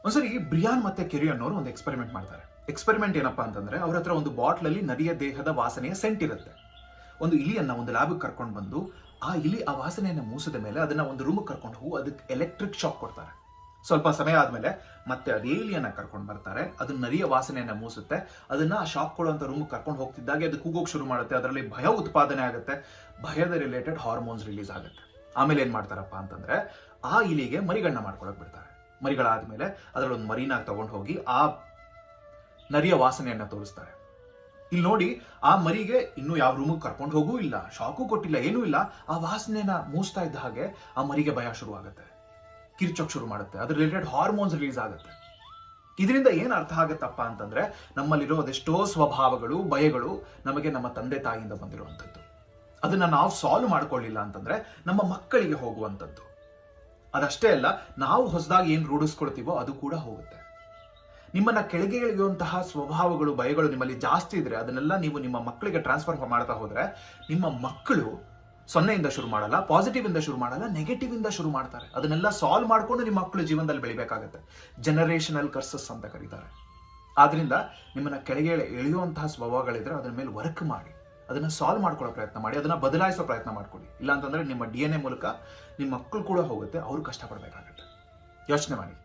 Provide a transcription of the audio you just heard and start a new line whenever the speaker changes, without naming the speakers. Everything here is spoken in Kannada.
ಒಂದ್ಸರಿ ಬ್ರಿಯಾನ್ ಮತ್ತೆ ಕೆರಿ ಅನ್ನೋರು ಒಂದು ಎಕ್ಸ್ಪೆರಿಮೆಂಟ್ ಮಾಡ್ತಾರೆ. ಎಕ್ಸ್ಪೆರಿಮೆಂಟ್ ಏನಪ್ಪಾ ಅಂತಂದ್ರೆ ಅವ್ರ ಹತ್ರ ಒಂದು ಬಾಟ್ಲ್ ಅಲ್ಲಿ ನರಿಯ ದೇಹದ ವಾಸನೆಯ ಸೆಂಟ್ ಇರುತ್ತೆ. ಒಂದು ಇಲಿಯನ್ನ ಒಂದು ಲ್ಯಾಬ್ ಕರ್ಕೊಂಡು ಬಂದು ಆ ಇಲಿ ಆ ವಾಸನೆಯನ್ನ ಮೂಸಿದ ಮೇಲೆ ಅದನ್ನ ಒಂದು ರೂಮ್ ಕರ್ಕೊಂಡು ಹೋಗಿ ಅದಕ್ಕೆ ಎಲೆಕ್ಟ್ರಿಕ್ ಶಾಕ್ ಕೊಡ್ತಾರೆ. ಸ್ವಲ್ಪ ಸಮಯ ಆದ್ಮೇಲೆ ಮತ್ತೆ ಅದೇ ಇಲಿಯನ್ನ ಕರ್ಕೊಂಡು ಬರ್ತಾರೆ. ಅದು ನರಿಯ ವಾಸನೆಯನ್ನ ಮೂಸುತ್ತೆ. ಅದನ್ನ ಆ ಶಾಕ್ ಕೊಡುವಂತ ರೂಮ್ ಕರ್ಕೊಂಡು ಹೋಗ್ತಿದ್ದಾಗೆ ಅದು ಕೂಗೋಕ್ ಶುರು ಮಾಡುತ್ತೆ. ಅದರಲ್ಲಿ ಭಯ ಉತ್ಪಾದನೆ ಆಗುತ್ತೆ. ಭಯದ ರಿಲೇಟೆಡ್ ಹಾರ್ಮೋನ್ಸ್ ರಿಲೀಸ್ ಆಗುತ್ತೆ. ಆಮೇಲೆ ಏನ್ ಮಾಡ್ತಾರಪ್ಪ ಅಂತಂದ್ರೆ ಆ ಇಲಿಗೆ ಮರಿಗಣ್ಣ ಮಾಡ್ಕೊಳಕ್ ಬಿಡ್ತಾರೆ. ಮರಿಗಳಾದ್ಮೇಲೆ ಅದರಲ್ಲಿ ಒಂದು ಮರಿನ ತಗೊಂಡು ಹೋಗಿ ಆ ನರಿಯ ವಾಸನೆಯನ್ನ ತೋರಿಸ್ತಾರೆ. ಇಲ್ಲಿ ನೋಡಿ, ಆ ಮರಿಗೆ ಇನ್ನೂ ಯಾವ ರೂಮಿಗೆ ಕರ್ಕೊಂಡು ಹೋಗೂ ಇಲ್ಲ, ಶಾಕು ಕೊಟ್ಟಿಲ್ಲ, ಏನೂ ಇಲ್ಲ. ಆ ವಾಸನೆನ ಮೂಸ್ತಾ ಇದ್ದ ಹಾಗೆ ಆ ಮರಿಗೆ ಭಯ ಶುರು ಆಗುತ್ತೆ, ಕಿರ್ಚೋಕ್ ಶುರು ಮಾಡುತ್ತೆ. ಅದ್ರ ರಿಲೇಟೆಡ್ ಹಾರ್ಮೋನ್ಸ್ ರಿಲೀಸ್ ಆಗುತ್ತೆ. ಇದರಿಂದ ಏನ್ ಅರ್ಥ ಆಗತ್ತಪ್ಪ ಅಂತಂದ್ರೆ ನಮ್ಮಲ್ಲಿರೋ ಅದೆಷ್ಟೋ ಸ್ವಭಾವಗಳು, ಭಯಗಳು ನಮಗೆ ನಮ್ಮ ತಂದೆ ತಾಯಿಯಿಂದ ಬಂದಿರುವಂಥದ್ದು. ಅದನ್ನ ನಾವು ಸಾಲ್ವ್ ಮಾಡ್ಕೊಳ್ಳಿಲ್ಲ ಅಂತಂದ್ರೆ ನಮ್ಮ ಮಕ್ಕಳಿಗೆ ಹೋಗುವಂಥದ್ದು. ಅದಷ್ಟೇ ಅಲ್ಲ, ನಾವು ಹೊಸದಾಗಿ ಏನ್ ರೂಢಿಸ್ಕೊಳ್ತೀವೋ ಅದು ಕೂಡ ಹೋಗುತ್ತೆ. ನಿಮ್ಮನ್ನ ಕೆಳಗೆ ಇಳಿಯುವಂತಹ ಸ್ವಭಾವಗಳು, ಭಯಗಳು ನಿಮ್ಮಲ್ಲಿ ಜಾಸ್ತಿ ಇದ್ರೆ ಅದನ್ನೆಲ್ಲ ನೀವು ನಿಮ್ಮ ಮಕ್ಕಳಿಗೆ ಟ್ರಾನ್ಸ್ಫರ್ ಮಾಡ್ತಾ ಹೋದ್ರೆ ನಿಮ್ಮ ಮಕ್ಕಳು 0 ಶುರು ಮಾಡಲ್ಲ, ಪಾಸಿಟಿವ್ ಇಂದ ಶುರು ಮಾಡಲ್ಲ, ನೆಗೆಟಿವ್ ಇಂದ ಶುರು ಮಾಡ್ತಾರೆ. ಅದನ್ನೆಲ್ಲ ಸಾಲ್ವ್ ಮಾಡ್ಕೊಂಡು ನಿಮ್ಮ ಮಕ್ಕಳು ಜೀವನದಲ್ಲಿ ಬೆಳಿಬೇಕಾಗತ್ತೆ. ಜನರೇಷನಲ್ ಕರ್ಸಸ್ ಅಂತ ಕರೀತಾರೆ. ಆದ್ರಿಂದ ನಿಮ್ಮನ್ನ ಕೆಳಗೆ ಎಳೆಯುವಂತಹ ಸ್ವಭಾವಗಳಿದ್ರೆ ಅದರ ಮೇಲೆ ವರ್ಕ್ ಮಾಡಿ, ಅದನ್ನ ಸಾಲ್ವ್ ಮಾಡ್ಕೊಳ್ಳೋ ಪ್ರಯತ್ನ ಮಾಡಿ, ಅದನ್ನ ಬದಲಾಯಿಸೋ ಪ್ರಯತ್ನ ಮಾಡ್ಕೊಳ್ಳಿ. ಇಲ್ಲ ಅಂತಂದ್ರೆ ನಿಮ್ಮ DNA ಮೂಲಕ ನಿಮ್ಮ ಮಕ್ಕಳು ಕೂಡ ಹೋಗುತ್ತೆ, ಅವರು ಕಷ್ಟಪಡಬೇಕಾಗತ್ತೆ. ಯೋಚನೆ ಮಾಡಿ.